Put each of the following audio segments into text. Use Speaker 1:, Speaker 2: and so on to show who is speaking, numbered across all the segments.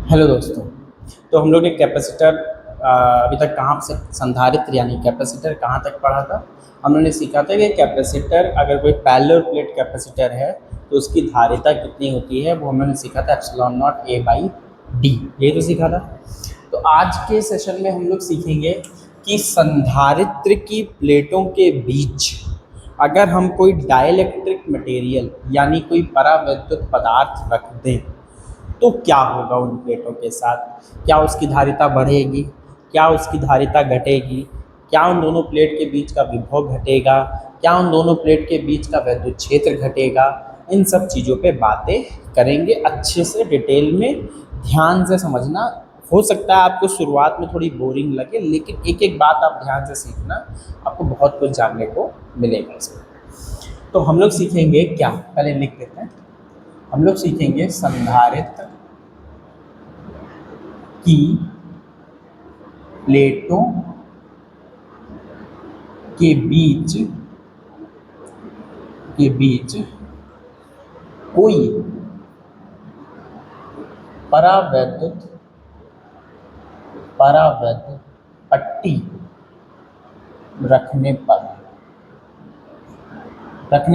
Speaker 1: Hello दोस्तों। तो हम लोग ने कैपेसिटर अभी तक कहाँ से संधारित्र यानी कैपेसिटर कहाँ तक पढ़ा था। हम लोगों ने सीखा था कि कैपेसिटर अगर कोई पैरेलल प्लेट कैपेसिटर है तो उसकी धारिता कितनी होती है, वो हम लोगों ने सीखा था epsilon not a by D, ये तो सीखा था। तो आज के सेशन में हम लोग सीखेंगे कि संधारित्र की प्लेटों के बीच अगर हम कोई डाइलेक्ट्रिक मटेरियल यानी कोई परावैद्युत पदार्थ रख दें तो क्या होगा उन प्लेटों के साथ। क्या उसकी धारिता बढ़ेगी, क्या उसकी धारिता घटेगी, क्या उन दोनों प्लेट के बीच का विभव घटेगा, क्या उन दोनों प्लेट के बीच का विद्युत क्षेत्र घटेगा। इन सब चीज़ों पे बातें करेंगे अच्छे से डिटेल में, ध्यान से समझना। हो सकता है आपको शुरुआत में थोड़ी बोरिंग लगे, लेकिन एक एक बात आप ध्यान से सीखना, आपको बहुत कुछ जानने को मिलेगा इसमें। तो हम लोग सीखेंगे क्या, पहले लिख लेते हैं। हम लोग सीखेंगे संधारित्र की प्लेटों के बीच कोई परावैद्युत पट्टी रखने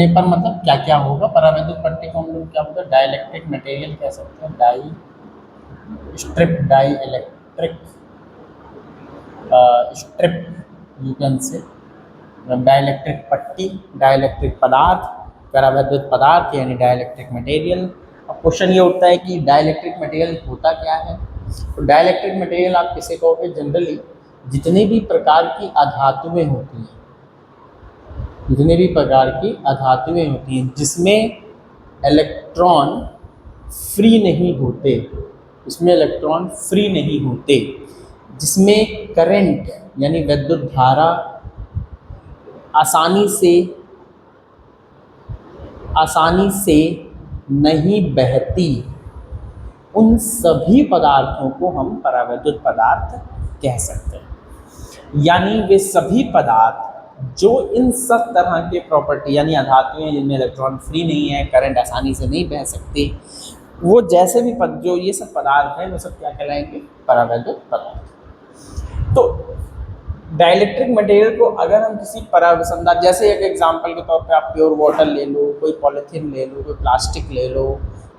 Speaker 1: पर मतलब क्या क्या होगा। परावैद्युत पट्टी को हम लोग क्या बोलते हैं, डाइलेक्ट्रिक मटेरियल कह सकते हैं, dielectric strip you can say, dielectric पट्टी, डाइलेक्ट्रिक पदार्थ, परावैद्युत पदार्थ यानी डाइलेक्ट्रिक मटेरियल। अब क्वेश्चन ये उठता है कि डाइलेक्ट्रिक मटेरियल होता क्या है। तो डाइलेक्ट्रिक मटेरियल आप किसे कहोगे, जनरली जितने भी प्रकार की अधातुएं होती हैं, जिसमें इलेक्ट्रॉन फ्री नहीं होते, जिसमें करंट यानी विद्युत धारा आसानी से नहीं बहती, उन सभी पदार्थों को हम परावैद्युत पदार्थ कह सकते हैं। यानी वे सभी पदार्थ जो इन सब तरह के प्रॉपर्टी यानी अधातुएं जिनमें इलेक्ट्रॉन फ्री नहीं है, करंट आसानी से नहीं बह सकते, वो जैसे भी जो ये सब पदार्थ हैं वो सब क्या कहलाएंगे, परावैद्युत पदार्थ। तो डाइलेक्ट्रिक मटेरियल को अगर हम किसी परावसंधार, जैसे एक एग्जांपल के तौर पे आप प्योर वाटर ले लो, कोई पॉलीथीन ले लो, कोई प्लास्टिक ले लो,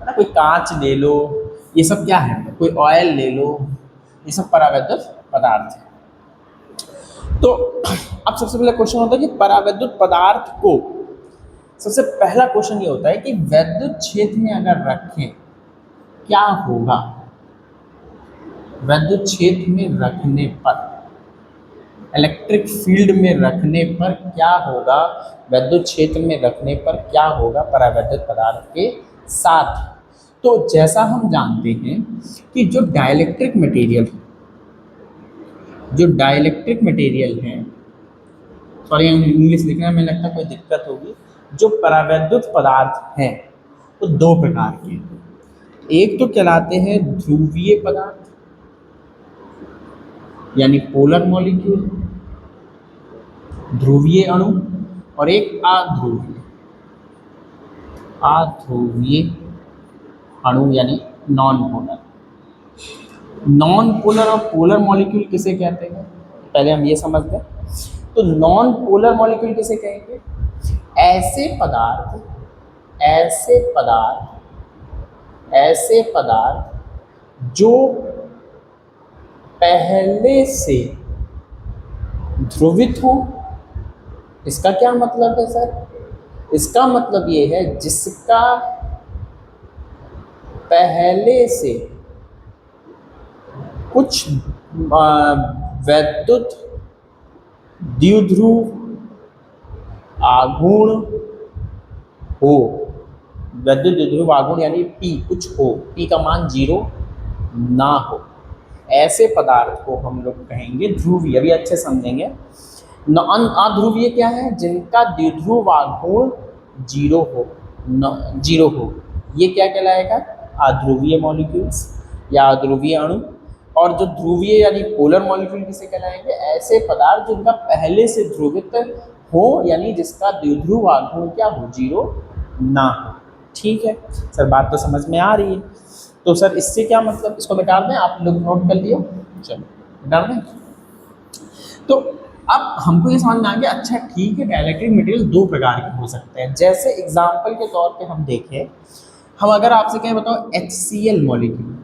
Speaker 1: है ना, कोई कांच ले लो, ये सब क्या है, कोई ऑयल ले लो, ये सब परावैद्युत पदार्थ है। तो अब सबसे पहला क्वेश्चन होता है कि परावैद्युत पदार्थ को, सबसे पहला क्वेश्चन ये होता है कि वैद्युत क्षेत्र में अगर रखें क्या होगा। वैद्युत क्षेत्र में रखने पर, इलेक्ट्रिक फील्ड में रखने पर क्या होगा, वैद्युत क्षेत्र में रखने पर क्या होगा परावैद्युत पदार्थ के साथ। तो जैसा हम जानते हैं कि जो डाइलेक्ट्रिक मटेरियल है, सॉरी इंग्लिश लिखने में लगता है कोई दिक्कत होगी। जो परावैद्युत पदार्थ हैं वो दो प्रकार के हैं। एक तो कहलाते हैं ध्रुवीय पदार्थ यानी पोलर मॉलिक्यूल, ध्रुवीय अणु, और एक अध्रुवीय अणु यानी नॉन पोलर और पोलर मॉलिक्यूल किसे कहते हैं, पहले हम ये समझ लें। तो नॉन पोलर मॉलिक्यूल किसे कहेंगे, ऐसे पदार्थ जो पहले से ध्रुवित हो। इसका क्या मतलब है सर, इसका मतलब ये है जिसका पहले से कुछ वैद्युत द्विध्रुव आघूर्ण हो, वैद्युत द्विध्रुव आघूर्ण यानी P कुछ हो, P का मान 0 ना हो, ऐसे पदार्थ को हम लोग कहेंगे ध्रुवीय। अभी अच्छे समझेंगे। अध्रुवीय क्या है, जिनका द्विध्रुव आघूर्ण 0 हो, ये क्या कहलाएगा, अध्रुवीय मॉलिक्यूल्स या अध्रुवीय अणु। और जो ध्रुवीय यानी पोलर मॉलिक्यूल किसे कहलाएंगे, ऐसे पदार्थ जिनका पहले से ध्रुवित हो यानी जिसका द्विध्रुव आघूर्ण क्या हो, 0 ना हो। ठीक है सर, बात तो समझ में आ रही है। तो सर इससे क्या मतलब, इसको मिटा दें, आप लोग नोट कर लियो, चलो मिटा दें। तो अब हमको ये समझ में आ गया, अच्छा ठीक है, डाइलेक्ट्रिक मटेरियल दो प्रकार के हो सकते हैं। जैसे एग्जाम्पल के तौर पे हम देखें, हम अगर आपसे कहें बताओ HCl मॉलिक्यूल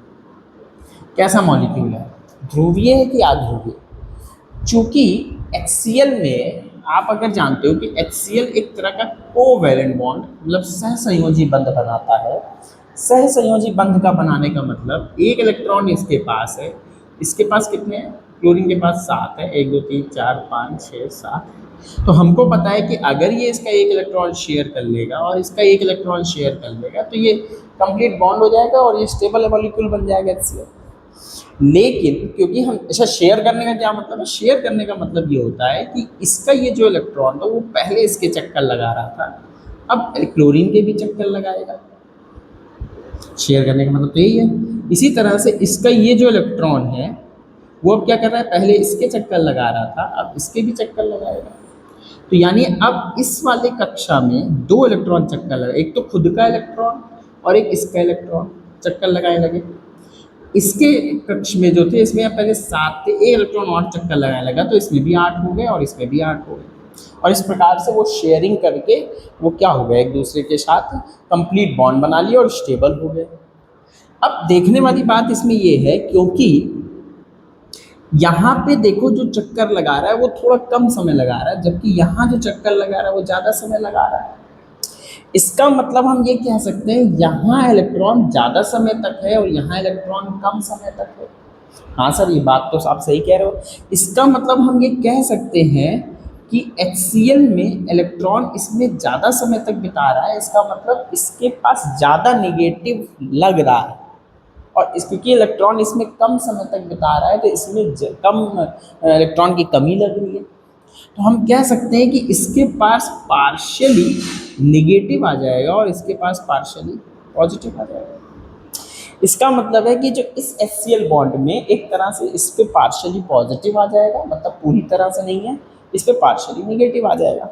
Speaker 1: कैसा मॉलिक्यूल है, ध्रुवीय है कि अध्रुवीय? चूंकि HCl में आप अगर जानते हो कि HCl एक तरह का कोवैलेंट बॉन्ड मतलब सहसंयोजी बंध बनाता है। सहसंयोजी बंध का बनाने का मतलब एक इलेक्ट्रॉन इसके पास है, इसके पास कितने हैं, क्लोरीन के पास 7 है, 1 2 3 4 5 6 7। तो हमको पता है कि अगर ये इसका एक इलेक्ट्रॉन शेयर कर लेगा और इसका एक इलेक्ट्रॉन शेयर कर लेगा तो ये कंप्लीट बॉन्ड हो जाएगा और ये स्टेबल मॉलिक्यूल बन जाएगा HCl। लेकिन क्योंकि हम अच्छा, शेयर करने का क्या मतलब है, शेयर करने का मतलब ये होता है कि इसका ये जो इलेक्ट्रॉन था वो पहले इसके चक्कर लगा रहा था, अब क्लोरीन के भी चक्कर लगाएगा। शेयर करने का मतलब तो यही है। इसी तरह से इसका ये जो इलेक्ट्रॉन है वो अब क्या कर रहा है, पहले इसके चक्कर लगा रहा था, अब इसके भी चक्कर लगाएगा। तो यानी अब इस वाले कक्षा में दो इलेक्ट्रॉन चक्कर लगा, एक तो खुद का इलेक्ट्रॉन और एक इसका इलेक्ट्रॉन चक्कर लगाने लगे। इसके कक्ष में जो थे इसमें पहले 7 थे, एक इलेक्ट्रॉन और चक्कर लगाने लगा तो इसमें भी 8 हो गए और इसमें भी 8 हो गए। और इस प्रकार से वो शेयरिंग करके वो क्या हो गया, एक दूसरे के साथ कंप्लीट बॉन्ड बना लिया और स्टेबल हो गए। अब देखने वाली बात इसमें ये है, क्योंकि यहाँ पे देखो जो चक्कर लगा रहा है वो थोड़ा कम समय लगा रहा है, जबकि यहाँ जो चक्कर लगा रहा है वो ज़्यादा समय लगा रहा है। इसका मतलब हम ये कह सकते हैं यहाँ इलेक्ट्रॉन ज़्यादा समय तक है और यहाँ इलेक्ट्रॉन कम समय तक है। हाँ सर, ये बात तो आप सही कह रहे हो। इसका मतलब हम ये कह सकते हैं कि HCl में इलेक्ट्रॉन इसमें ज़्यादा समय तक बिता रहा है, इसका मतलब इसके पास ज़्यादा नेगेटिव लग रहा है। और इस क्योंकि इलेक्ट्रॉन इसमें कम समय तक बिता रहा है तो इसमें कम इलेक्ट्रॉन की कमी लग रही है। तो हम कह सकते हैं कि इसके पास पार्शियली निगेटिव आ जाएगा और इसके पास पार्शियली पॉजिटिव आ जाएगा। इसका मतलब है कि जो इस HCl बॉन्ड में एक तरह से इस पे पार्शियली पॉजिटिव आ जाएगा, मतलब पूरी तरह से नहीं है, इस पे पार्शियली निगेटिव आ जाएगा।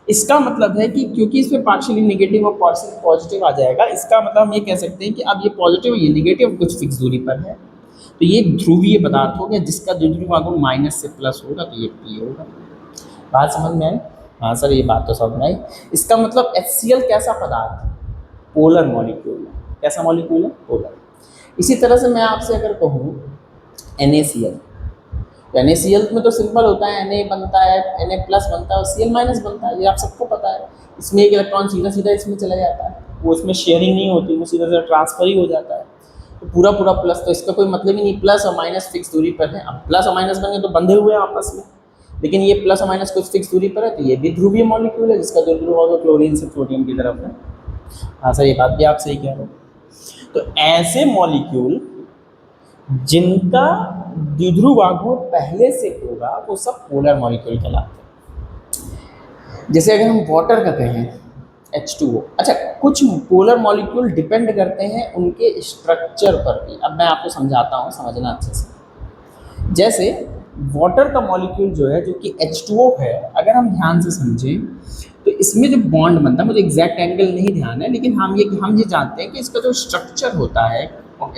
Speaker 1: इसका मतलब है कि क्योंकि इस पे पार्शियली निगेटिव और पार्शियली पॉजिटिव आ जाएगा, इसका मतलब हम ये कह सकते हैं कि अब ये पॉजिटिव ये निगेटिव कुछ फिक्स दूरी पर है, तो ये ध्रुवीय पदार्थ हो गया जिसका द्विध्रुव आघूर्ण माइनस से प्लस होगा, तो ये P होगा। बात समझ में आई? हाँ सर, ये बात तो समझ में आई। इसका मतलब HCl कैसा पदार्थ है, पोलर मॉलिक्यूल है। कैसा मॉलिक्यूल है, पोलर। इसी तरह से मैं आपसे अगर कहूँ NaCl, तो NaCl में तो सिंपल होता है, Na बनता है, Na प्लस बनता है और Cl माइनस बनता है, ये आप सबको पता है। इसमें एक इलेक्ट्रॉन सीधा सीधा इसमें चला जाता है, वो इसमें शेयरिंग नहीं होती, वो सीधा सीधा ट्रांसफर ही हो जाता है। तो पूरा पूरा प्लस, तो इसका कोई मतलब ही नहीं, प्लस और माइनस फिक्स दूरी पर है। अब प्लस और माइनस बन गए तो बंधे हुए हैं आपस में, लेकिन ये प्लस और माइनस कुछ फिक्स दूरी पर है, तो ये भी ध्रुवीय मॉलिक्यूल है जिसका द्विध्रुव आघूर्ण क्लोरीन से सोडियम की तरफ है। हाँ सर, ये बात भी आप सही कह रहे हो। तो ऐसे मॉलिक्यूल जिनका द्विध्रुव आघूर्ण पहले से होगा वो सब पोलर मॉलिक्यूल कहलाते हैं। जैसे अगर हम वाटर का कहें H2O, अच्छा कुछ पोलर मॉलिक्यूल डिपेंड करते हैं उनके स्ट्रक्चर पर भी। अब मैं आपको समझाता हूँ, समझना अच्छे से। जैसे वाटर का मॉलिक्यूल जो है, जो कि H2O है, अगर हम ध्यान से समझें तो इसमें जो बॉन्ड बनता है, मुझे एग्जैक्ट एंगल नहीं ध्यान है, लेकिन हम ये जानते हैं कि इसका जो स्ट्रक्चर होता है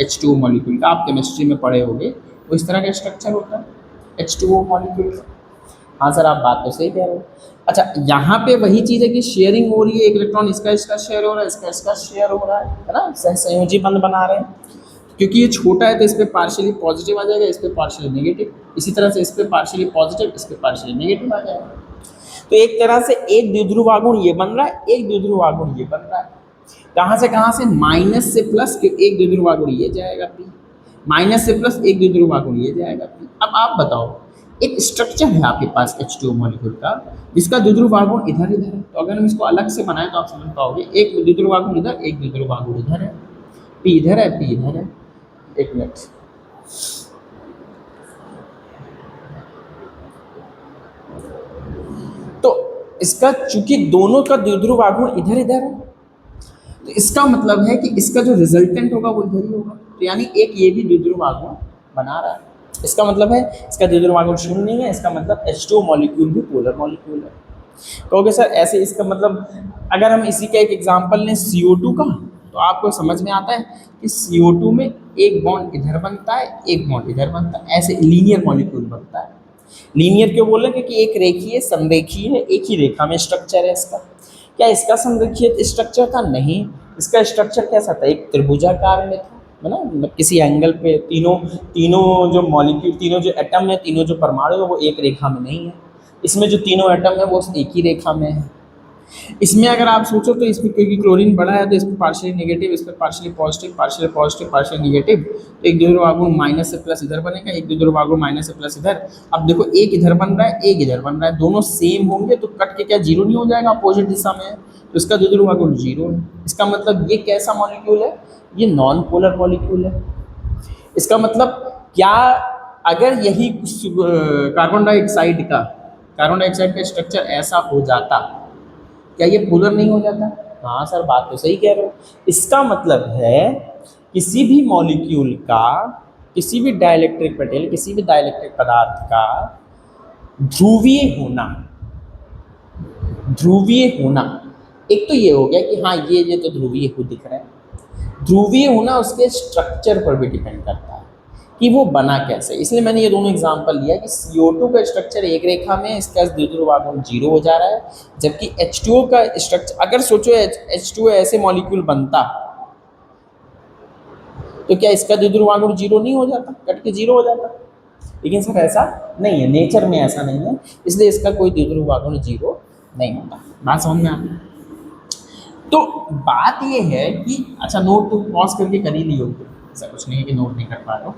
Speaker 1: H2O मॉलिक्यूल का, आप केमिस्ट्री में पढ़े होंगे, वो इस तरह का स्ट्रक्चर होता है H2O मॉलिक्यूल का। हाँ सर, आप बात तो सही कह रहे हो। अच्छा, यहाँ पे वही चीज़ है कि शेयरिंग हो रही है, एक इलेक्ट्रॉन इसका शेयर हो रहा है, इसका शेयर हो रहा है ना, सहसंयोजी बंध बना रहे हैं। क्योंकि ये छोटा है तो इस पर पार्शियली पॉजिटिव आ जाएगा, इस पर पार्शियली नेगेटिव, इसी तरह से इस पर पार्शियली पॉजिटिव, इस पर पार्शियली नेगेटिव आ जाएगा। तो एक तरह से एक द्विध्रुव आघूर्ण ये बन रहा है, एक द्विध्रुव आघूर्ण ये बन रहा है। कहाँ से माइनस से प्लस के एक द्विध्रुव आघूर्ण ये जाएगा P, माइनस से प्लस एक द्विध्रुव आघूर्ण ये जाएगा P। अब आप बताओ, एक स्ट्रक्चर है आपके पास H2O मॉलिक्यूल का जिसका द्विध्रुव आघूर्ण इधर इधर है, तो अगर हम इसको अलग से बनाएं तो आप समझ पाओगे, एक द्विध्रुव आघूर्ण इधर, एक द्विध्रुव आघूर्ण इधर है, P इधर है, P इधर है। एक मिनट, तो इसका चूंकि दोनों का द्विध्रुव आघूर्ण इधर इधर है, तो इसका मतलब है कि इसका जो रिजल्टेंट होगा वो इधर ही होगा। तो यानी एक ये भी द्विध्रुव आघूर्ण बना रहा है, इसका मतलब है इसका द्विध्रुव आघूर्ण शून्य नहीं है, इसका मतलब H2O मॉलिक्यूल भी पोलर मॉलिक्यूल है। कहोगे सर ऐसे, इसका मतलब अगर हम इसी का एक एग्जांपल लें CO2 का, तो तो आपको समझ में आता है कि CO2 में एक बॉन्ड इधर बनता है, एक बॉन्ड इधर बनता है, ऐसे लीनियर मॉलिक्यूल बनता है। लीनियर क्यों बोले? क्योंकि एक रेखीय समरेखीय है, एक ही रेखा में स्ट्रक्चर है इसका। क्या इसका समरेखीय स्ट्रक्चर था? नहीं, इसका स्ट्रक्चर कैसा था? एक त्रिभुजाकार में था, है ना, मतलब किसी एंगल पे तीनों तीनों जो मॉलिक्यूल, तीनों जो एटम है, तीनों जो परमाणु है, वो एक रेखा में नहीं है। इसमें जो तीनों एटम है वो एक ही रेखा में है। इसमें अगर आप सोचो तो इसमें क्योंकि क्लोरीन बड़ा है तो इसमें पार्शियली नेगेटिव, इसमें partially positive, partially positive, partially negative, तो एक द्विध्रुव आघूर्ण माइनस से प्लस इधर बनेगा, एक द्विध्रुव आघूर्ण माइनस से प्लस इधर। अब देखो एक इधर बन रहा है, एक इधर बन रहा है, दोनों सेम होंगे तो कट के क्या जीरो नहीं हो जाएगा? अपोजिट दिशा में है तो इसका द्विध्रुव आघूर्ण जीरो है। इसका मतलब ये कैसा मॉलिक्यूल है? ये नॉन पोलर मॉलिक्यूल है। इसका मतलब क्या, अगर यही कार्बन डाइऑक्साइड का स्ट्रक्चर ऐसा हो जाता, क्या ये पोलर नहीं हो जाता? हाँ सर, बात तो सही कह रहे हो। इसका मतलब है किसी भी मॉलिक्यूल का, किसी भी डाइलेक्ट्रिक मटेरियल, किसी भी डाइलेक्ट्रिक पदार्थ का ध्रुवीय होना, एक तो ये हो गया कि हाँ ये तो ध्रुवीय हो दिख रहा है। ध्रुवीय होना उसके स्ट्रक्चर पर भी डिपेंड करता है कि वो बना कैसे। इसलिए मैंने ये दोनों एग्जांपल लिया कि CO2 का स्ट्रक्चर एक रेखा में, इसका द्विध्रुव आघूर्ण जीरो हो जा रहा है, जबकि H2O का स्ट्रक्चर, अगर सोचो H2O ऐसे मॉलिक्यूल बनता तो क्या इसका द्विध्रुव आघूर्ण जीरो नहीं हो जाता? कट के जीरो हो जाता। लेकिन सर ऐसा नहीं है, नेचर में ऐसा नहीं है, इसलिए इसका कोई द्विध्रुव आघूर्ण जीरो नहीं होता। बात समझ में आती? तो बात ये है कि अच्छा, नोट तो पॉज करके कर ही ली होगी, ऐसा कुछ नहीं है कि नोट नहीं कर पा रहा हो।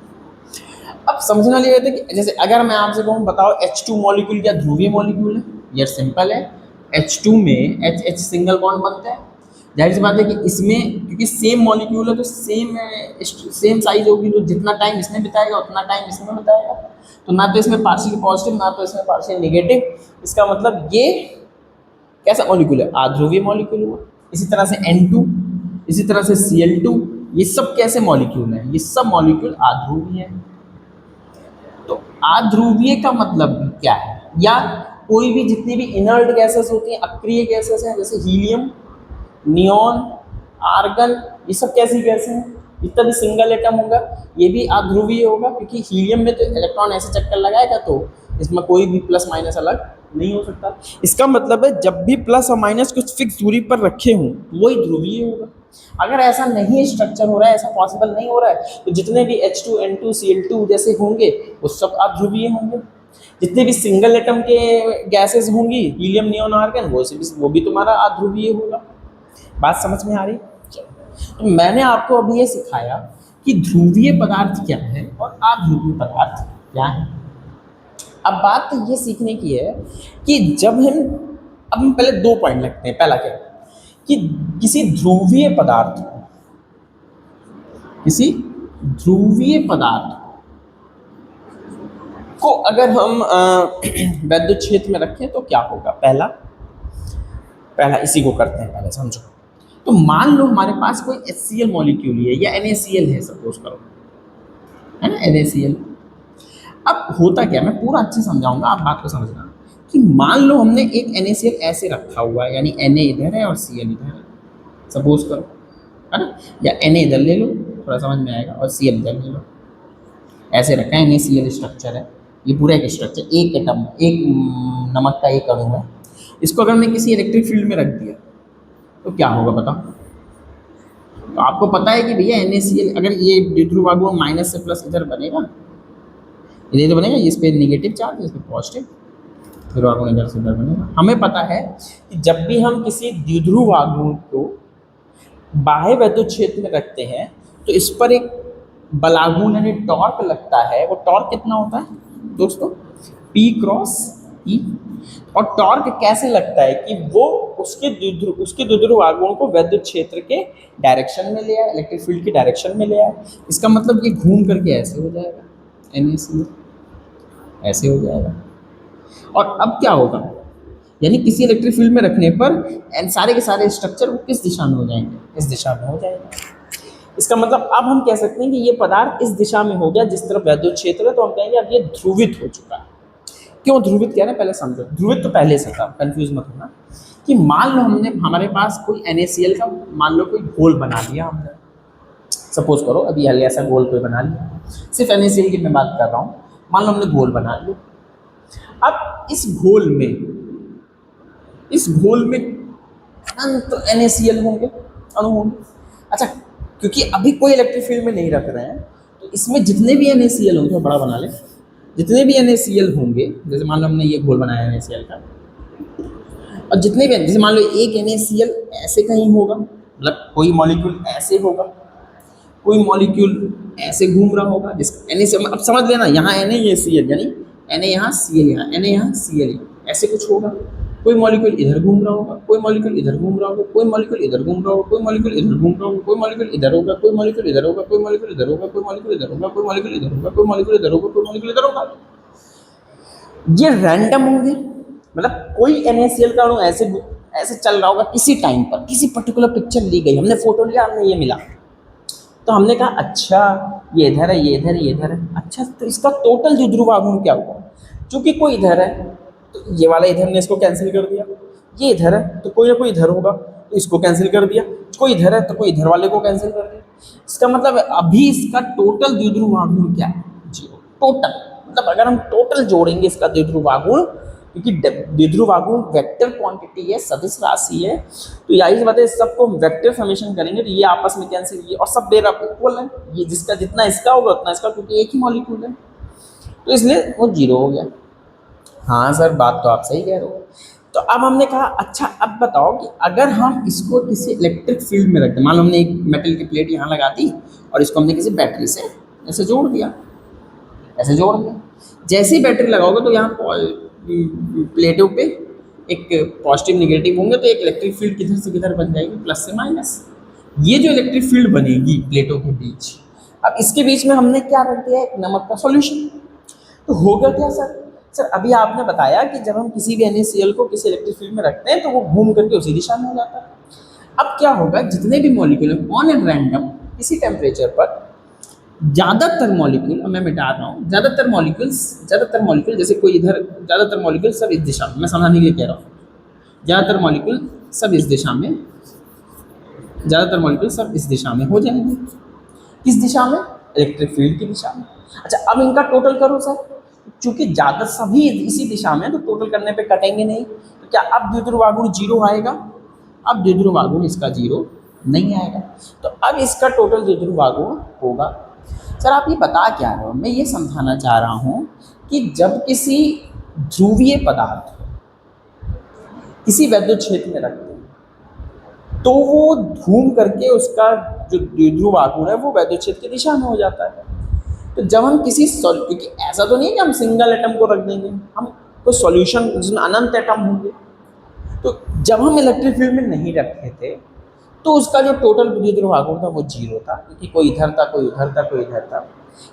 Speaker 1: अब समझने वाली बात है कि जैसे अगर मैं आपसे कहूँ बताओ H2 मॉलिक्यूल क्या ध्रुवीय मॉलिक्यूल है? ये सिंपल है, H2 में H सिंगल बॉन्ड बनता है। जाहिर सी बात है कि इसमें क्योंकि सेम मॉलिक्यूल है तो सेम साइज होगी, तो जितना टाइम इसमें बिताएगा उतना टाइम इसमें बिताएगा। तो ना तो इसमें पार्शियल पॉजिटिव, ना तो इसमें पार्शियल नेगेटिव। इसका मतलब ये कैसा मॉलिक्यूल है? आध्रुवीय मॉलिक्यूल हुआ। इसी तरह से N2, इसी तरह से Cl2, ये सब कैसे मॉलिक्यूल हैं? ये सब मॉलिक्यूल आध्रुवीय हैं। तो आध्रुवीय का मतलब क्या है? या कोई भी जितनी भी इनर्ट गैसेस होती हैं, अक्रिय गैसेस हैं, जैसे हीलियम, नियॉन, आर्गन, ये सब कैसी गैसें हैं? जितना भी सिंगल एटम होगा ये भी आध्रुवीय होगा, क्योंकि हीलियम में तो इलेक्ट्रॉन ऐसे चक्कर लगाएगा तो इसमें कोई भी प्लस माइनस अलग नहीं हो सकता। इसका मतलब है जब भी प्लस और माइनस कुछ फिक्स दूरी पर रखे हों वही ध्रुवीय होगा। अगर ऐसा नहीं स्ट्रक्चर हो रहा है, ऐसा पॉसिबल नहीं हो रहा है, तो जितने भी H2, N2, Cl2 जैसे होंगे वो सब अध्रुवीय होंगे। जितने भी सिंगल एटम के गैसेस होंगी, हीलियम, नियॉन, आर्गन, वो भी तुम्हारा अध्रुवीय होगा। बात समझ में आ रही? चलो, तो मैंने आपको अभी ये सिखाया कि ध्रुवीय पदार्थ क्या है और अध्रुवीय पदार्थ क्या है। अब बात तो ये सीखने की है कि जब हम पहले दो पॉइंट लगते हैं। पहला क्या कि किसी ध्रुवीय पदार्थ को अगर हम वैद्युत क्षेत्र में रखें तो क्या होगा। पहला इसी को करते हैं, पहले समझो। तो मान लो हमारे पास कोई HCl मॉलिक्यूल है या NaCl है, सपोज करो, है ना, NaCl। अब होता क्या, मैं पूरा अच्छे समझाऊंगा, आप बात को समझना कि मान लो हमने एक NaCl ऐसे रखा हुआ है, यानी Na इधर है और Cl इधर है, सपोज करो, है ना, या Na इधर ले लो, थोड़ा समझ में आएगा, और Cl इधर ले लो। ऐसे रखा है, NaCl स्ट्रक्चर है, ये पूरा एक स्ट्रक्चर, एक एटम, एक नमक का एक अणु है। इसको अगर मैं किसी इलेक्ट्रिक फील्ड में रख दिया तो क्या होगा बताओ। तो आपको पता है कि भैया NaCl, अगर ये द्विध्रुव आघूर्ण माइनस से प्लस इधर बनेगा, इधर तो बनेगा, इस पे नेगेटिव चार्ज, इस पे पॉजिटिव, द्विध्रुव आघूर्ण इधर से इधर बनेगा। हमें पता है कि जब भी हम किसी द्विध्रुव आघूर्ण को बाह्य वैद्युत क्षेत्र में रखते हैं तो इस पर एक बलाघूर्ण यानी टॉर्क लगता है। वो टॉर्क कितना होता है दोस्तों? P cross E। और टॉर्क कैसे लगता है कि वो उसके द्विध्रुव आघूर्ण को वैद्युत क्षेत्र के डायरेक्शन में ले आए, इलेक्ट्रिक फील्ड की डायरेक्शन में ले आए। इसका मतलब ये घूम करके ऐसे हो जाएगा, NaCl ऐसे हो जाएगा। और अब क्या होगा, यानी किसी इलेक्ट्रिक फील्ड में रखने पर सारे के सारे स्ट्रक्चर वो किस दिशा में हो जाएंगे? इस दिशा में हो जाएंगे। इसका मतलब अब हम कह सकते हैं कि ये पदार्थ इस दिशा में हो गया जिस तरफ वैद्युत क्षेत्र है, तो हम कहेंगे अब ये ध्रुवित हो चुका है। क्यों ध्रुवित कह रहे हैं, पहले समझो। ध्रुवित तो पहले से था, कंफ्यूज मत होना। कि मान लो हमने हमारे पास कोई NaCl का मान लो कोई घोल बना दिया हमने, सपोज करो अभी हल्का ऐसा घोल कोई बना लिया, सिर्फ NaCl की मैं बात कर रहा हूँ, मान लो हमने घोल बना लिया। अब इस घोल में अनंत NaCl होंगे, अणु होंगे। अच्छा, क्योंकि अभी कोई इलेक्ट्रिक फील्ड में नहीं रख रहे हैं, तो इसमें जितने भी NaCl होंगे, बड़ा बना ले, जितने भी NaCl होंगे, जैसे मान लो हमने ये घोल बनाया NaCl का, और जितने भी जैसे मान लो एक NaCl ऐसे कहीं होगा, मतलब कोई मॉलिक्यूल ऐसे होगा, कोई मॉलिक्यूल ऐसे घूम रहा होगा, जिसका NaCl, अब समझ लेना यहाँ NaCl यानी Na यहाँ Cl यहाँ, Na यहाँ Cl ऐसे कुछ होगा। कोई मॉलिक्यूल इधर घूम रहा होगा, कोई मॉलिक्यूल इधर घूम रहा होगा, कोई मॉलिक्यूल इधर घूम रहा होगा, कोई मॉलिक्यूल इधर घूम रहा होगा, कोई मॉलिक्यूल इधर होगा, कोई मॉलिक्यूल इधर होगा, कोई मॉलिक्यूल इधर होगा, कोई मॉलिक्यूल इधर होगा, कोई मॉलिक्यूल इधर होगा, कोई मॉलिक्यूल इधर होगा, कोई मॉलिक्यूल इधर होगा। ये रैंडम होंगे, मतलब कोई NaCl का अणु ऐसे ऐसे चल रहा होगा किसी टाइम पर, किसी पर्टिकुलर पिक्चर ली गई, हमने फोटो लिया, हमने ये मिला, तो हमने कहा अच्छा ये इधर है, ये इधर है, ये इधर है। अच्छा, तो इसका टोटल जो ध्रुव आघूर्ण क्या हुआ, चूंकि कोई इधर है तो ये वाला इधर ने इसको कैंसिल कर दिया, ये इधर है तो कोई ना कोई इधर होगा तो इसको कैंसिल कर दिया, कोई इधर है तो कोई इधर वाले को कैंसिल कर दिया। इसका मतलब अभी इसका टोटल द्विध्रुव आघूर्ण क्या है, 0। टोटल मतलब अगर हम टोटल जोड़ेंगे इसका द्विध्रुव आघूर्ण, क्योंकि द्विध्रुव आघूर्ण वेक्टर क्वांटिटी है, सदिश राशि है, तो यही सी बात है, सबको वेक्टर समेशन करेंगे तो ये आपस में कैंसिल, ये और सब बेर इक्वल है, ये जिसका जितना इसका होगा उतना इसका, क्योंकि एक ही मॉलिक्यूल है, तो इसलिए वो 0 हो गया। हाँ सर, बात तो आप सही कह रहे हो। तो अब हमने कहा अच्छा अब बताओ कि अगर हम इसको किसी इलेक्ट्रिक फील्ड में रख दें, मान लो हमने एक मेटल की प्लेट यहाँ लगा दी और इसको हमने किसी बैटरी से ऐसे जोड़ दिया, ऐसे जोड़ दिया, जैसे ही बैटरी लगाओगे तो यहाँ प्लेटों पे एक पॉजिटिव निगेटिव होंगे, तो एक इलेक्ट्रिक फील्ड किधर से किधर बन जाएगी, प्लस से माइनस। ये जो इलेक्ट्रिक फील्ड बनेगी प्लेटों के बीच, अब इसके बीच में हमने क्या रख दिया, एक नमक का सॉल्यूशन। तो होगा क्या सर, अभी आपने बताया कि जब हम किसी भी NaCl को किसी इलेक्ट्रिक फील्ड में रखते हैं तो वो घूम करके उसी दिशा में हो जाता है। अब क्या होगा, जितने भी मॉलिक्यूल हैं ऑन एंड रैंडम किसी टेम्परेचर पर, ज़्यादातर मॉलिक्यूल, मैं मिटा रहा हूँ, ज़्यादातर मॉलिक्यूल जैसे कोई इधर, ज़्यादातर मॉलिक्यूल सब इस दिशा में, मैं समझाने के लिए कह रहा हूँ, ज़्यादातर मॉलिक्यूल सब इस दिशा में, ज़्यादातर मॉलिक्यूल सब इस दिशा में हो जाएंगे। किस दिशा में, इलेक्ट्रिक फील्ड की दिशा में। अच्छा, अब इनका टोटल करो सर, चूंकि ज़्यादा सभी इसी दिशा में, तो टोटल करने पे कटेंगे नहीं, तो क्या अब द्विध्रुव आघूर्ण 0 आएगा, अब द्विध्रुव आघूर्ण इसका 0 नहीं आएगा, तो अब इसका टोटल द्विध्रुव आघूर्ण होगा। सर आप ये बता क्या रहे हो, मैं ये समझाना चाह रहा हूँ कि जब किसी ध्रुवीय पदार्थ किसी वैद्युत क्षेत्र में रखते हैं तो वो घूम करके उसका जो द्विध्रुव आघूर्ण है वो वैद्युत क्षेत्र की दिशा में हो जाता है। तो जब हम किसी क्योंकि ऐसा तो नहीं है कि हम सिंगल एटम को रख देंगे, हम कोई सॉल्यूशन जिसमें अनंत एटम होंगे, तो जब हम इलेक्ट्रिक फील्ड में नहीं रखे थे तो उसका जो टोटल द्विध्रुव आघूर्ण था वो 0 था, क्योंकि कोई इधर था, कोई उधर था, कोई इधर था।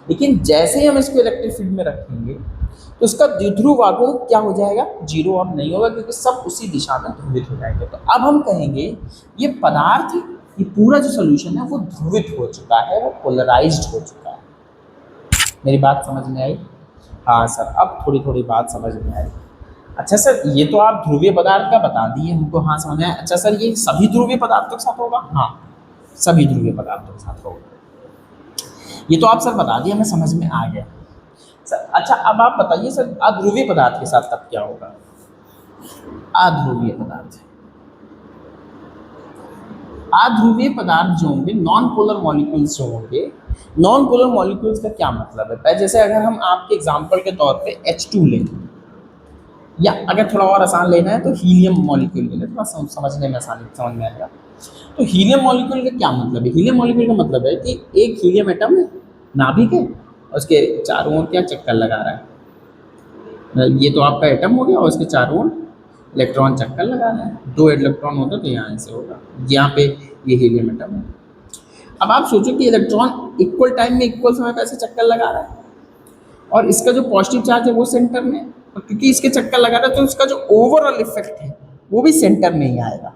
Speaker 1: लेकिन जैसे ही हम इसको इलेक्ट्रिक फील्ड में रखेंगे तो उसका द्विध्रुव आघूर्ण क्या हो जाएगा, 0 अब नहीं होगा, क्योंकि सब उसी दिशा में ध्रुवित हो जाएंगे। तो अब हम कहेंगे ये पदार्थ, ये पूरा जो सोल्यूशन है वो ध्रुवित हो चुका है, वो पोलराइज्ड हो चुका है। मेरी बात समझ में आई? हाँ सर, अब थोड़ी थोड़ी बात समझ में आई। अच्छा सर, ये तो आप ध्रुवीय पदार्थ का बता दिए हमको, हाँ समझ में आया। अच्छा सर, ये सभी ध्रुवीय पदार्थों के साथ होगा? हाँ, सभी ध्रुवीय पदार्थों के साथ होगा। ये तो आप सर बता दिए, हमें समझ में आ गया सर। अच्छा, अब आप बताइए सर, अध्रुवीय पदार्थ के साथ तब क्या होगा? अध्रुवीय पदार्थ, अध्रुवीय पदार्थ जो होंगे, नॉन पोलर मॉलिक्यूल्स जो होंगे, नॉन पोलर मॉलिक्यूल्स का क्या मतलब है? जैसे अगर हम आपके एग्जांपल के तौर पे H2 लें, या अगर थोड़ा और आसान लेना है तो हीलियम मॉलिक्यूल ले लें, थोड़ा समझने में आसानी समझ में आएगा। तो हीलियम मॉलिक्यूल का क्या मतलब है? हीलियम मॉलिक्यूल का मतलब है कि एक हीलियम एटम नाभिक है, उसके चारों ओर क्या चक्कर लगा रहा है, ये तो आपका एटम हो गया, और उसके चारों ओर इलेक्ट्रॉन चक्कर लगा रहा है। 2 इलेक्ट्रॉन होता तो यहाँ से होगा, यहाँ पे ये हीलियम एटम है। अब आप सोचो कि इलेक्ट्रॉन इक्वल टाइम में इक्वल समय पर ऐसे चक्कर लगा रहा है, और इसका जो पॉजिटिव चार्ज है वो सेंटर में, और क्योंकि इसके चक्कर लगा रहा है तो उसका जो ओवरऑल इफेक्ट है वो भी सेंटर में ही आएगा।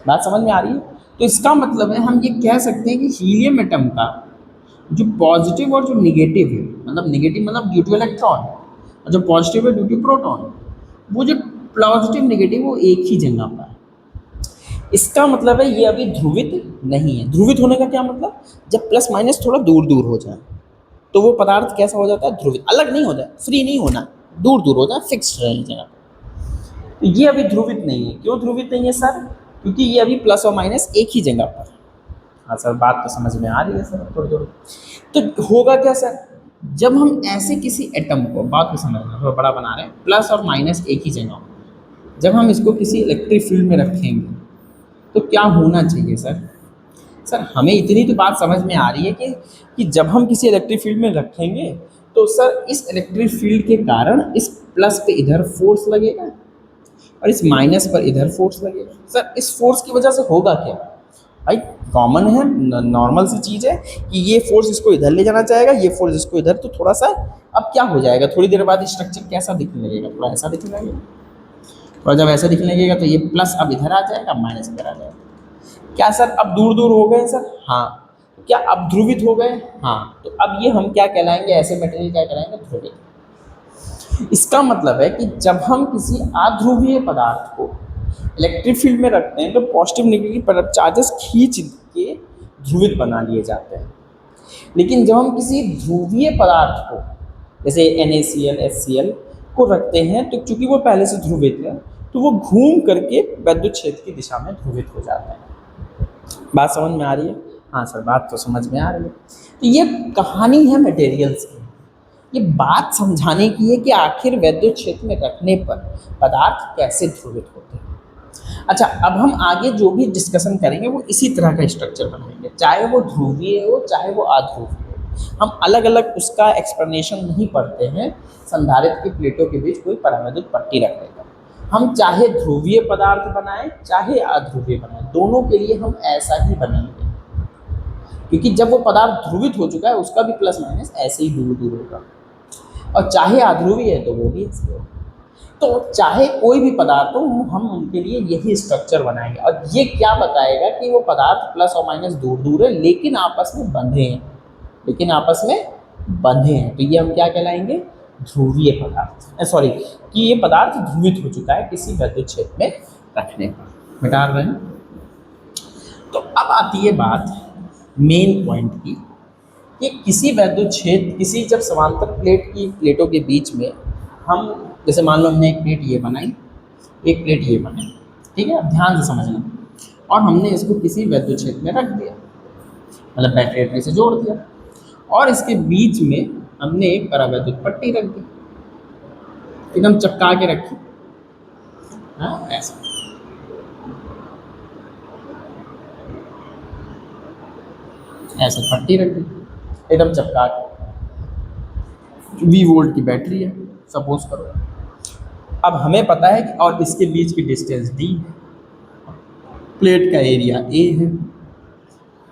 Speaker 1: बात समझ में आ रही है? तो इसका मतलब है हम ये कह सकते हैं कि हीलियम एटम का जो पॉजिटिव और जो निगेटिव है, मतलब निगेटिव मतलब ड्यू टू इलेक्ट्रॉन, और जो पॉजिटिव है ड्यू टू प्रोटॉन, वो जो पॉजिटिव नेगेटिव वो एक ही जगह पर है। इसका मतलब है ये अभी ध्रुवित नहीं है। ध्रुवित होने का क्या मतलब, जब प्लस माइनस थोड़ा दूर दूर हो जाए तो वो पदार्थ कैसा हो जाता है, ध्रुवित, अलग नहीं हो जाए, फ्री नहीं होना, दूर दूर हो जाए, फिक्स रहे जगह। तो ये अभी ध्रुवित नहीं है। क्यों ध्रुवित नहीं है सर, क्योंकि ये अभी प्लस और माइनस एक ही जगह पर है। हाँ सर, बात तो समझ में आ रही है सर थोड़ी थोड़ी। तो होगा क्या सर, जब हम ऐसे किसी एटम को, बात को समझना थोड़ा बड़ा बना रहे हैं, प्लस और माइनस एक ही जगह, जब हम इसको किसी इलेक्ट्रिक फील्ड में रखेंगे तो क्या होना चाहिए सर। सर हमें इतनी तो बात समझ में आ रही है कि जब हम किसी इलेक्ट्रिक फील्ड में रखेंगे तो सर इस इलेक्ट्रिक फील्ड के कारण इस प्लस पे इधर फोर्स लगेगा और इस माइनस पर इधर फोर्स लगेगा। सर इस फोर्स की वजह से होगा क्या भाई, कॉमन है, नॉर्मल सी चीज़ है कि ये फोर्स इसको इधर ले जाना चाहेगा, ये फोर्स इसको इधर, तो थोड़ा सा अब क्या हो जाएगा, थोड़ी देर बाद स्ट्रक्चर कैसा दिखने लगेगा, थोड़ा ऐसा दिखने लगेगा। और जब ऐसा दिखने लगेगा तो ये प्लस अब इधर आ जाएगा, माइनस इधर आ जाएगा। क्या सर अब दूर दूर हो गए सर, हाँ। तो क्या अब ध्रुवित हो गए, हाँ। तो अब ये हम क्या कहलाएंगे, ऐसे मटेरियल क्या कहलाएंगे, ध्रुवित। इसका मतलब है कि जब हम किसी अध्रुवीय पदार्थ को इलेक्ट्रिक फील्ड में रखते हैं तो पॉजिटिव नेगेटिव चार्जेस खींच के ध्रुवित बना लिए जाते हैं। लेकिन जब हम किसी ध्रुवीय पदार्थ को जैसे NaCl HCl को रखते हैं तो चूंकि वो पहले से ध्रुवित है तो वो घूम करके वैद्युत क्षेत्र की दिशा में ध्रुवित हो जाते हैं। बात समझ में आ रही है, हाँ सर बात तो समझ में आ रही है। तो ये कहानी है मटेरियल्स की, ये बात समझाने की है कि आखिर वैद्युत क्षेत्र में रखने पर पदार्थ कैसे ध्रुवित होते हैं। अच्छा, अब हम आगे जो भी डिस्कशन करेंगे वो इसी तरह का स्ट्रक्चर बनाएंगे, चाहे वो ध्रुवीय हो चाहे वो अध्रुवीय हो। हम अलग अलग उसका एक्सप्लेनेशन नहीं पढ़ते हैं। संधारित्र की प्लेटों के बीच कोई परावैद्युत पट्टी रखने का, हम चाहे ध्रुवीय पदार्थ बनाएं चाहे अध्रुवीय बनाएं, दोनों के लिए हम ऐसा ही बनाएंगे। क्योंकि जब वो पदार्थ ध्रुवित हो चुका है उसका भी प्लस माइनस ऐसे ही दूर दूर होगा, और चाहे अध्रुवीय है तो वो भी ऐसे होगा। तो चाहे कोई भी पदार्थ हो हम उनके लिए यही स्ट्रक्चर बनाएंगे, और ये क्या बताएगा कि वो पदार्थ प्लस और माइनस दूर दूर है लेकिन आपस में बंधे हैं, लेकिन आपस में बंधे हैं। तो ये हम क्या कहलाएंगे, ध्रुवीय पदार्थ, सॉरी, कि ये पदार्थ ध्रुवित हो चुका है किसी वैद्युत क्षेत्र में रखने पर। मिटा रहे हैं। तो अब आती है बात मेन पॉइंट की, कि किसी वैद्युत क्षेत्र, किसी जब समांतर प्लेट की प्लेटों के बीच में हम, जैसे मान लो हमने एक प्लेट ये बनाई, एक प्लेट ये बनाई, ठीक है, अब ध्यान से समझना, और हमने इसको किसी वैद्युत क्षेत्र में रख दिया, मतलब बैटरी से जोड़ दिया, और इसके बीच में हमने एक परावैद्युत पट्टी रख दी, एकदम चपका के रखी, हाँ ऐसा, ऐसे पट्टी रख दी एकदम चपका के। 20 वोल्ट की बैटरी है सपोज करो। अब हमें पता है कि, और इसके बीच की डिस्टेंस d है, प्लेट का एरिया a है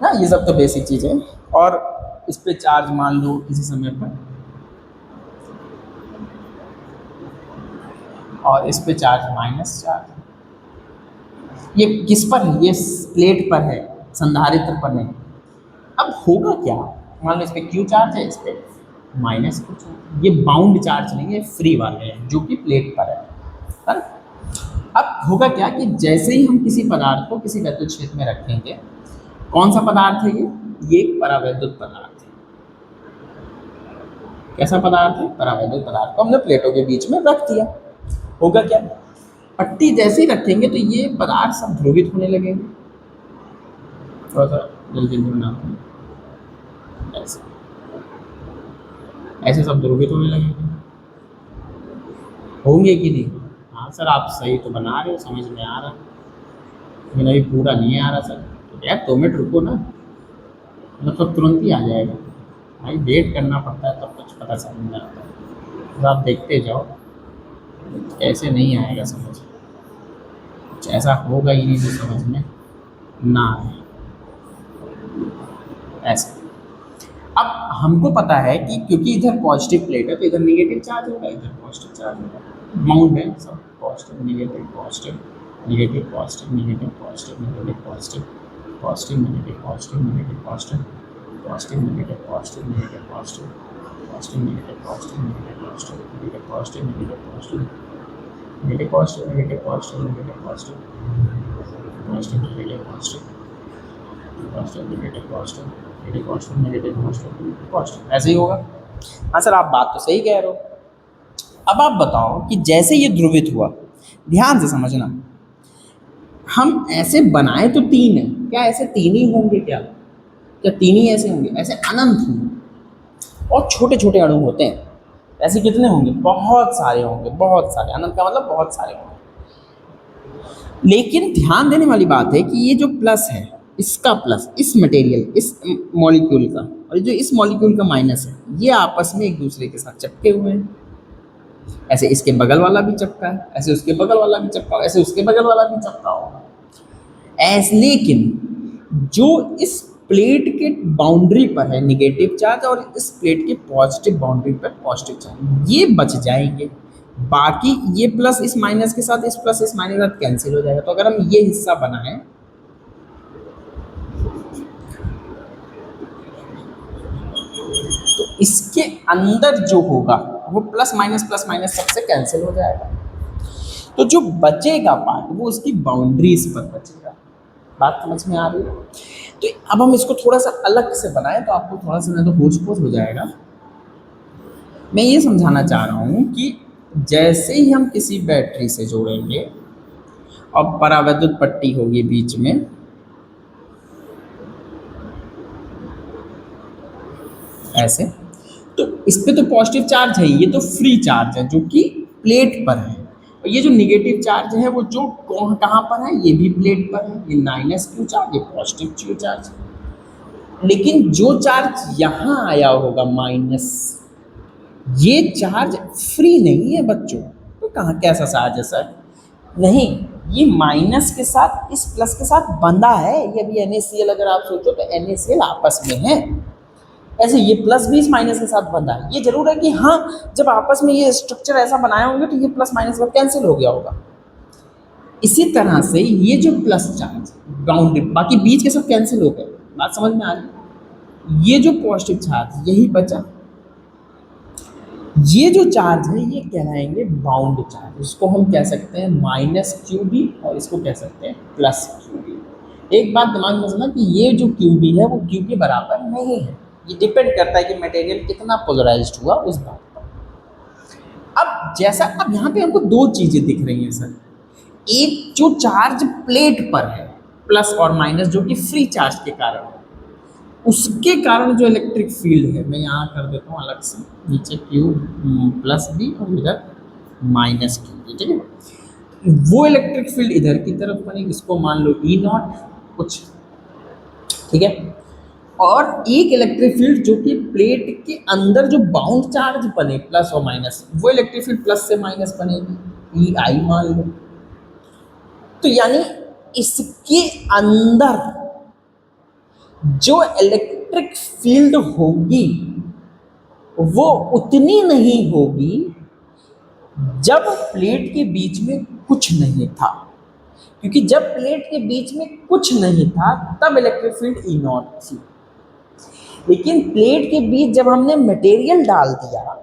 Speaker 1: ना, ये सब तो बेसिक चीज़ें। और इस पे चार्ज मान लो किसी समय पर, और इस पे चार्ज माइनस चार्ज। ये किस पर है, ये प्लेट पर है, संधारित्र पर नहीं। अब होगा क्या, मान लो इस पे Q चार्ज है, इस पे माइनस Q चार्ज, ये बाउंड चार्ज नहीं है, फ्री वाले हैं जो कि प्लेट पर है। अब होगा क्या कि जैसे ही हम किसी पदार्थ को किसी वैद्युत क्षेत्र में रखेंगे, कौन सा पदार्थ है ये एक परावैद्युत पदार्थ है। कैसा पदार्थ है, परावैद्युत पदार्थ को हमने प्लेटों के बीच में रख दिया। होगा क्या, पट्टी जैसे ही रखेंगे तो ये पदार्थ सब ध्रुवित होने लगेंगे। थोड़ा सा जल्दी जल्दी बनाते हैं, ऐसे ऐसे सब ध्रुवित होने लगेंगे, होंगे कि नहीं। हाँ सर आप सही तो बना रहे हो, समझ में आ रहा, लेकिन अभी पूरा नहीं आ रहा सर। तो यार 2 मिनट रुको ना, मतलब तो तुरंत ही आ जाएगा भाई, वेट करना पड़ता है तब कुछ पता समझ में आता है। तो आप देखते जाओ, ऐसे नहीं आएगा समझ, कुछ ऐसा होगा ही नहीं जो समझ में ना आए ऐसे। अब हमको पता है कि क्योंकि इधर पॉजिटिव प्लेट है तो इधर नेगेटिव चार्ज होगा, इधर पॉजिटिव चार्ज होगा, माउंट है सब, positive negative positive negative positive negative positive negative positive positive negative positive negative positive positive negative positive negative positive positive negative positive negative positive negative positive negative positive negative positive negative positive negative positive positive negative positive positive negative positive negative positive negative positive positive, ऐसे ही होगा। हाँ sir, आप बात तो सही कह रहे हो। अब आप बताओ कि जैसे ये ध्रुवित हुआ, ध्यान से समझना, हम ऐसे बनाए तो तीन है, क्या ऐसे तीन ही होंगे क्या? क्या तीन ही ऐसे होंगे? ऐसे अनंत होंगे और छोटे छोटे अणु होते हैं। ऐसे कितने होंगे? बहुत सारे होंगे, बहुत सारे। अनंत का मतलब बहुत सारे होंगे। लेकिन ध्यान देने वाली बात है कि ये जो प्लस है, इसका प्लस, इस मटेरियल, इस मॉलिक्यूल का, और जो इस मॉलिक्यूल का माइनस है, ये आपस में एक दूसरे के साथ चिपके हुए हैं। ऐसे इसके बगल वाला भी चिपका है, ऐसे उसके बगल वाला भी चिपका, ऐसे उसके बगल वाला भी चिपका होगा। ऐसे लेकिन जो इस प्लेट के बाउंड्री पर है निगेटिव चार्ज और इस प्लेट के पॉजिटिव बाउंड्री पर पॉजिटिव चार्ज, ये बच जाएंगे। बाकी ये प्लस इस माइनस के साथ, इस प्लस इस माइनस के साथ कैंसिल हो जाएगा। तो अगर हम ये हिस्सा बनाएं तो इसके अंदर जो होगा वो प्लस माइनस सबसे कैंसिल हो जाएगा। तो जो बचेगा पार्ट वो उसकी बाउंड्रीज पर बचेगा। बात समझ में आ रही है? तो अब हम इसको थोड़ा सा अलग से बनाएं तो आपको थोड़ा सा ना तो होच पोच हो जाएगा। मैं ये समझाना चाह रहा हूँ कि जैसे ही हम किसी बैटरी से जोड़ेंगे और परावैद्युत पट्टी होगी बीच में, ऐसे, तो इस पे तो पॉजिटिव चार्ज है, ये तो फ्री चार्ज है जो कि प्लेट पर है। और ये जो निगेटिव चार्ज है वो जो कहाँ पर है, ये भी प्लेट पर है। ये माइनस क्यू चार्ज, ये पॉजिटिव क्यू चार्ज। लेकिन जो चार्ज यहाँ आया होगा माइनस, ये चार्ज फ्री नहीं है बच्चों। तो कहाँ, कैसा चार्ज है सर? नहीं, ये माइनस के साथ इस प्लस के साथ बंधा है। ये अभी NaCl अगर आप सोचो तो NaCl आपस में है। ऐसे ये प्लस भी इस माइनस के साथ बंधा है। ये जरूर है कि हाँ, जब आपस में ये स्ट्रक्चर ऐसा बनाए होंगे तो ये प्लस माइनस में कैंसिल हो गया होगा। इसी तरह से ये जो प्लस चार्ज बाउंडेड, बाकी बीच के सब कैंसिल हो गए। बात समझ में आ रही? ये जो पॉजिटिव चार्ज यही बचा। ये जो चार्ज है ये कहलाएंगे बाउंड चार्ज। इसको हम कह सकते हैं माइनस क्यू बी और इसको कह सकते हैं प्लस क्यू बी। एक बात दिमाग में समझना कि ये जो क्यू बी है वो क्यू के बराबर नहीं है। ये डिपेंड करता है कि मटेरियल कितना पोलराइज्ड हुआ उस बात पर। अब जैसा, अब यहाँ पे हमको दो चीजें दिख रही हैं सर। एक जो चार्ज प्लेट पर है प्लस और माइनस, जो कि फ्री चार्ज के कारण है, उसके कारण जो इलेक्ट्रिक फील्ड है, मैं यहाँ कर देता हूँ अलग से, नीचे क्यू प्लस बी और इधर माइनस क्यू बी, ठीक है। वो इलेक्ट्रिक फील्ड इधर की तरफ बनेगी, इसको मान लो ई नॉट कुछ, ठीक है। और एक इलेक्ट्रिक फील्ड जो कि प्लेट के अंदर जो बाउंड चार्ज बने प्लस और माइनस, वो इलेक्ट्रिक फील्ड प्लस से माइनस बनेगी, ई आई मान लो। तो यानी इसके अंदर जो इलेक्ट्रिक फील्ड होगी वो उतनी नहीं होगी जब प्लेट के बीच में कुछ नहीं था। क्योंकि जब प्लेट के बीच में कुछ नहीं था तब इलेक्ट्रिक फील्ड ई नॉट थी। लेकिन प्लेट के बीच जब हमने मटेरियल डाल दिया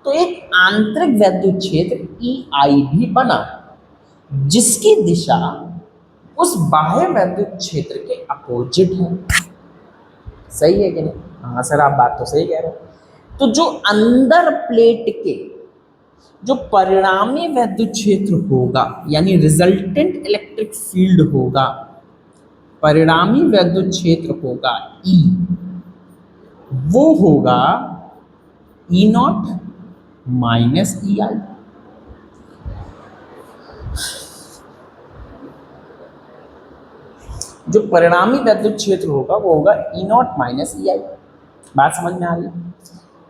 Speaker 1: तो एक आंतरिक वैद्युत क्षेत्र ई आई भी बना, जिसकी दिशा उस बाह्य वैद्युत क्षेत्र के अपोजिट है। सही है कि नहीं? हाँ सर, आप बात तो सही कह रहे हो। तो जो अंदर प्लेट के जो परिणामी वैद्युत क्षेत्र होगा, यानी रिजल्टेंट इलेक्ट्रिक फील्ड होगा, परिणामी वैद्युत क्षेत्र होगा ई, वो होगा ई नॉट माइनस ई आई। जो परिणामी वैद्युत क्षेत्र होगा वो होगा ई नॉट माइनस ई आई। बात समझ में आ रही है?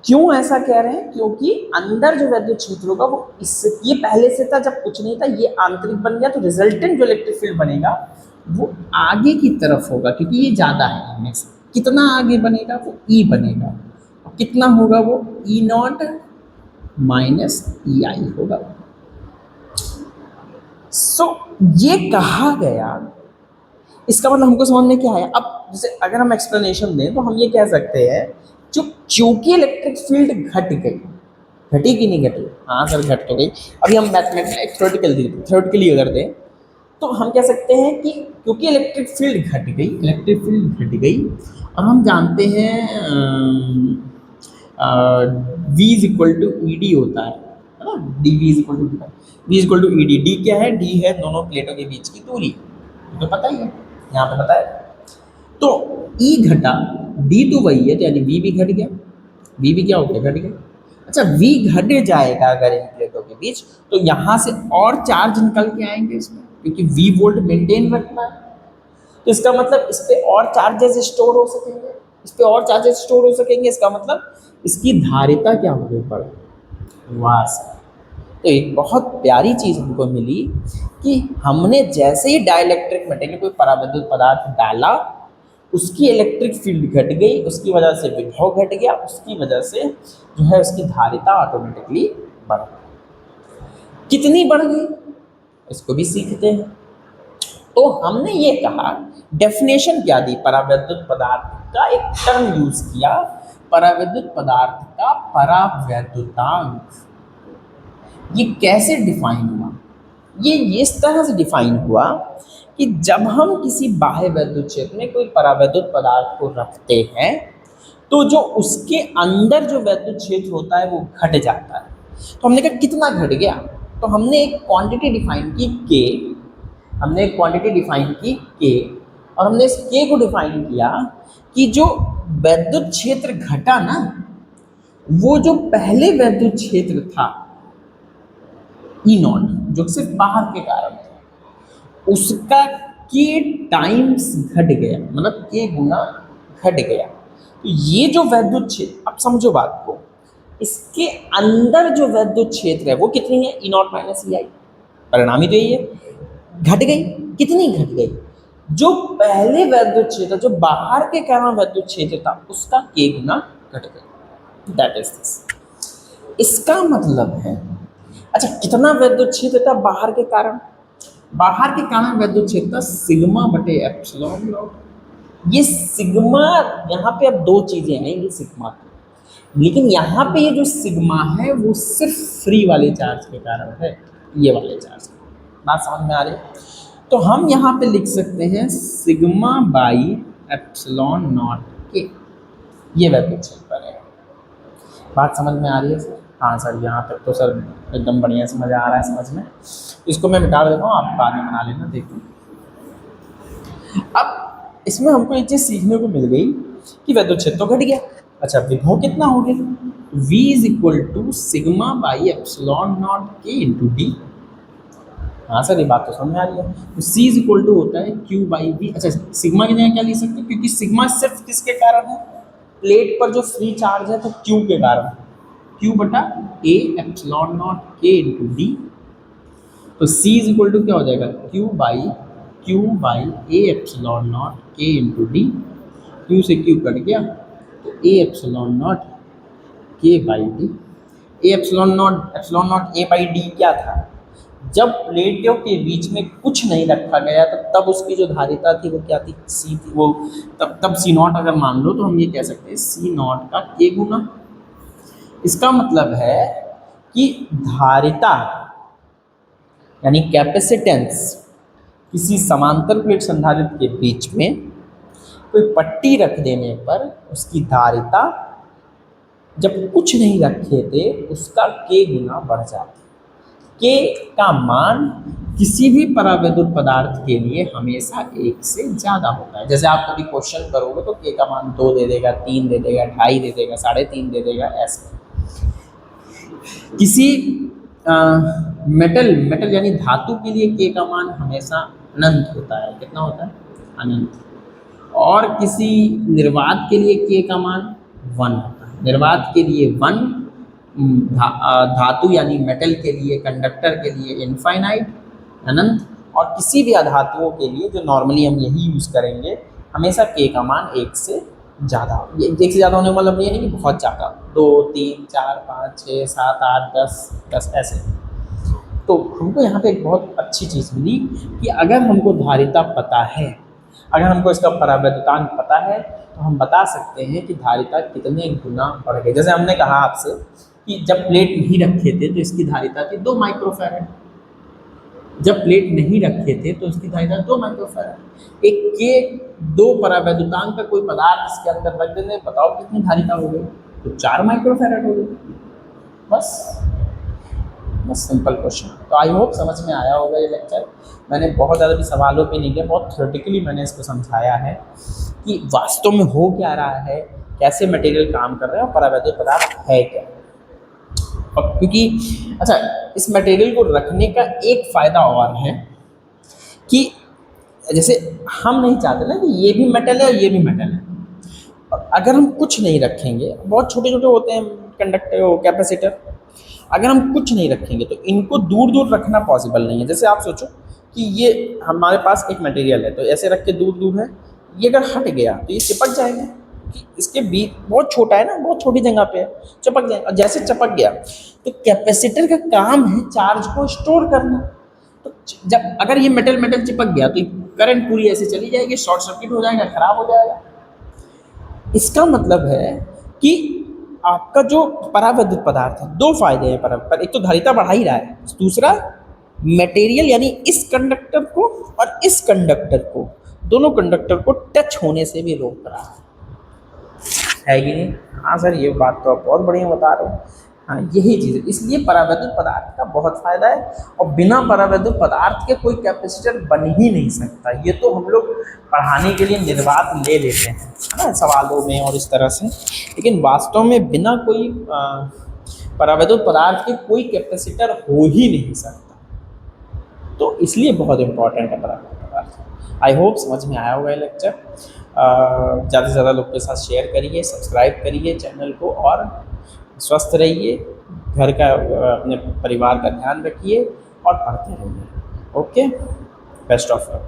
Speaker 1: क्यों ऐसा कह रहे हैं? क्योंकि अंदर जो वैद्युत क्षेत्र होगा वो इससे, ये पहले से था, जब कुछ नहीं था ये आंतरिक बन गया, तो रिजल्टेंट जो इलेक्ट्रिक फील्ड बनेगा वो आगे की तरफ होगा, क्योंकि ये ज़्यादा है इनमें से। कितना आगे बनेगा? वो ई बनेगा। और कितना होगा? वो ई नॉट माइनस ई आई होगा। सो ये कहा गया, इसका मतलब हमको समझ में क्या आया? अब जैसे अगर हम एक्सप्लेनेशन दें तो हम ये कह सकते हैं, जो क्योंकि इलेक्ट्रिक फील्ड घट गई, घटी कि नहीं घटी? हाँ सर घट तो गई। अभी हम मैथमेटिकल थ्योरेटिकली अगर दें तो हम कह सकते हैं कि क्योंकि इलेक्ट्रिक फील्ड घट गई, और हम जानते हैं V is equal to E D होता है ना, D V is equal to E D. D क्या है? डी है दोनों प्लेटों के बीच की दूरी, तो पता ही है, यहाँ पे पता है। तो E घटा, D तो वही है, तो यानी V भी घट गया। V भी क्या हो गया? घट गया। अच्छा, V घट जाएगा अगर इन प्लेटों के बीच, तो यहाँ से और चार्ज निकल के आएंगे इसमें, क्योंकि V वोल्ट मेंटेन रखना है। तो इसका मतलब इस पे और चार्जेस स्टोर हो सकेंगे, इसका मतलब इसकी धारिता क्या होगी? बढ़। वाह सर, तो एक बहुत प्यारी चीज़ हमको मिली कि हमने जैसे ही डाइलेक्ट्रिक मटेरियल कोई परावैद्युत पदार्थ डाला, उसकी इलेक्ट्रिक फील्ड घट गई, उसकी वजह से विभव घट गया, उसकी वजह से जो है उसकी धारिता ऑटोमेटिकली बढ़ गई। कितनी बढ़ गई इसको भी सीखते हैं। तो हमने ये कहा, डेफिनेशन क्या दी? परावैद्युत पदार्थ का एक टर्म यूज किया, परावैद्युत पदार्थ का परावैद्युतांक। ये कैसे डिफाइन हुआ? ये इस तरह से डिफाइन हुआ कि जब हम किसी बाह्य वैद्युत क्षेत्र में कोई परावैद्युत पदार्थ को रखते हैं, तो जो उसके अंदर जो वैद्युत क्षेत्र होता है वो घट जाता है। तो हमने कहा कितना घट गया? तो हमने एक क्वांटिटी डिफाइन की K, और हमने इस K को डिफाइन किया कि जो वैद्युत क्षेत्र घटा ना, वो जो पहले वैद्युत क्षेत्र था E0, जो सिर्फ बाहर के कारण था, उसका K टाइम्स घट गया, मतलब K गुना घट गया। तो ये जो वैद्युत क्षेत्र, अब समझो बात को, इसके अंदर जो वैद्युत क्षेत्र है वो कितनी है? E0 minus EI। परिणामी तो यही है, घट गई। कितनी घट गई? जो पहले वैद्युत क्षेत्र, जो बाहर के कारण वैद्युत क्षेत्र था, उसका K गुना घट गया। That is this. इसका मतलब है, अच्छा कितना वैद्युत क्षेत्र था बाहर के कारण? बाहर के कारण वैद्युत क्षेत्र था सिग्मा बटे एप्सिलॉन नॉट। ये सिग्मा, यहाँ पे अब दो चीजें आएंगी सिग्मा की, लेकिन यहाँ पे ये जो सिग्मा है वो सिर्फ फ्री वाले चार्ज के कारण है, ये वाले चार्ज। बात समझ में आ रही है? तो हम यहाँ पे लिख सकते हैं सिग्मा बाई एप्सिलॉन नॉट के, ये वैद्युत क्षेत्र है। बात समझ में आ रही है सर? हाँ सर, यहाँ तक तो सर एकदम बढ़िया समझ आ रहा है समझ में। इसको मैं मिटा देता हूँ, आप बाद में बना लेना, देखो। अब इसमें हमको एक चीज़ सीखने को मिल गई कि वैद्युत क्षेत्र तो घट गया। अच्छा, विभव कितना हो गया? V is equal to sigma by epsilon not K into D. हाँ सर, ये बात तो समझ में आ रही है। तो C इज इक्वल टू होता है Q बाई V। अच्छा, सिग्मा की जगह क्या लिख सकते हैं? क्योंकि सिग्मा सिर्फ किसके कारण है? प्लेट पर जो फ्री चार्ज है, तो Q के कारण, Q बटा A epsilon not K into D. तो C इज इक्वल टू क्या हो जाएगा? Q by A epsilon not K into D. Q से Q कट गया, तो A epsilon not K by D. A epsilon not A by D क्या था? जब प्लेटों के बीच में कुछ नहीं रखा गया, तो तब उसकी जो धारिता थी वो क्या थी? C थी। वो तब C0 अगर मान लो, तो हम ये कह सकते हैं C0 का K गुना। इसका मतलब है कि धारिता यानी कैपेसिटेंस किसी समांतर प्लेट संधारित्र के बीच में कोई पट्टी रख देने पर उसकी धारिता जब कुछ नहीं रखे थे उसका K गुना बढ़ जाता। K का मान किसी भी परावैद्युत पदार्थ के लिए हमेशा 1 से ज़्यादा होता है। जैसे आप कभी क्वेश्चन करोगे तो K का मान 2 दे देगा, 3 दे देगा, 2.5 दे देगा, 3.5 दे देगा, ऐसे। किसी मेटल यानी धातु के लिए K का मान हमेशा अनंत होता है। कितना होता है? अनंत। और किसी निर्वात के लिए K का मान 1 होता है। निर्वात के लिए 1, धातु यानी मेटल के लिए, कंडक्टर के लिए इनफाइनाइट अनंत, और किसी भी अधातुओं के लिए जो नॉर्मली हम यही यूज़ करेंगे, हमेशा K का मान 1 से ज़्यादा। ये 1 से ज़्यादा होने का मतलब ये नहीं कि बहुत ज़्यादा, 2, 3, 4, 5, 6, 7, 8, 10 ऐसे। तो हमको यहाँ पे एक बहुत अच्छी चीज़ मिली कि अगर हमको धारिता पता है, अगर हमको इसका परावैद्युतांक पता है, तो हम बता सकते हैं कि धारिता कितने गुना बढ़ गई। जैसे हमने कहा आपसे कि जब प्लेट नहीं रखे थे तो इसकी धारिता थी 2 माइक्रोफैराड, जब प्लेट नहीं रखे थे तो इसकी धारिता 2 माइक्रोफैराड। एक के 2 परावैद्युतांक का कोई पदार्थ इसके अंदर रख देने, बताओ कितनी धारिता हो गई, तो 4 माइक्रोफैराड हो गई। बस बस सिंपल क्वेश्चन। तो आई होप समझ में आया होगा ये लेक्चर। मैंने बहुत ज़्यादा भी सवालों पे नहीं किया, बहुत थ्योरेटिकली मैंने इसको समझाया है कि वास्तव में हो क्या रहा है, कैसे मटेरियल काम कर रहा है और परावैद्युत पदार्थ है क्या। और क्योंकि अच्छा, इस मटेरियल को रखने का एक फ़ायदा और है कि जैसे हम नहीं चाहते ना कि ये भी मेटल है और ये भी मेटल है, और अगर हम कुछ नहीं रखेंगे, बहुत छोटे छोटे होते हैं कंडक्टर कैपेसिटर, अगर हम कुछ नहीं रखेंगे तो इनको दूर दूर रखना पॉसिबल नहीं है। जैसे आप सोचो कि ये हमारे पास एक मटेरियल है, तो ऐसे रख के दूर दूर है, ये अगर हट गया तो ये चिपक जाएंगे कि इसके बीच बहुत छोटा है ना, बहुत छोटी जगह पे है, चिपक जाएगा। और जैसे चिपक गया तो कैपेसिटर का काम है चार्ज को स्टोर करना। तो जब अगर ये मेटल मेटल चिपक गया तो करंट पूरी ऐसे चली जाएगी, शॉर्ट सर्किट हो जाएगा, खराब हो जाएगा। इसका मतलब है कि आपका जो परावैद्युत पदार्थ है, 2 फायदे हैं पर एक तो धारिता बढ़ा ही रहा है, दूसरा मटेरियल यानी इस कंडक्टर को और इस कंडक्टर को, दोनों कंडक्टर को टच होने से भी रोक रहा है कि नहीं। हाँ सर, ये बात तो आप बहुत बढ़िया बता रहे हो। हाँ, यही चीज़ है, इसलिए परावैद्युत पदार्थ का बहुत फायदा है, और बिना परावैद्युत पदार्थ के कोई कैपेसिटर बन ही नहीं सकता। ये तो हम लोग पढ़ाने के लिए निर्वात ले लेते हैं, है ना, सवालों में और इस तरह से, लेकिन वास्तव में बिना कोई परावैद्युत पदार्थ के कोई कैपेसिटर हो ही नहीं सकता। तो इसलिए बहुत इम्पॉर्टेंट है परावैद्युत पदार्थ। आई होप समझ में आया होगा ये लेक्चर। ज़्यादा से ज़्यादा लोग के साथ शेयर करिए, सब्सक्राइब करिए चैनल को, और स्वस्थ रहिए, घर का अपने परिवार का ध्यान रखिए और पढ़ते रहिए। Okay, best of luck.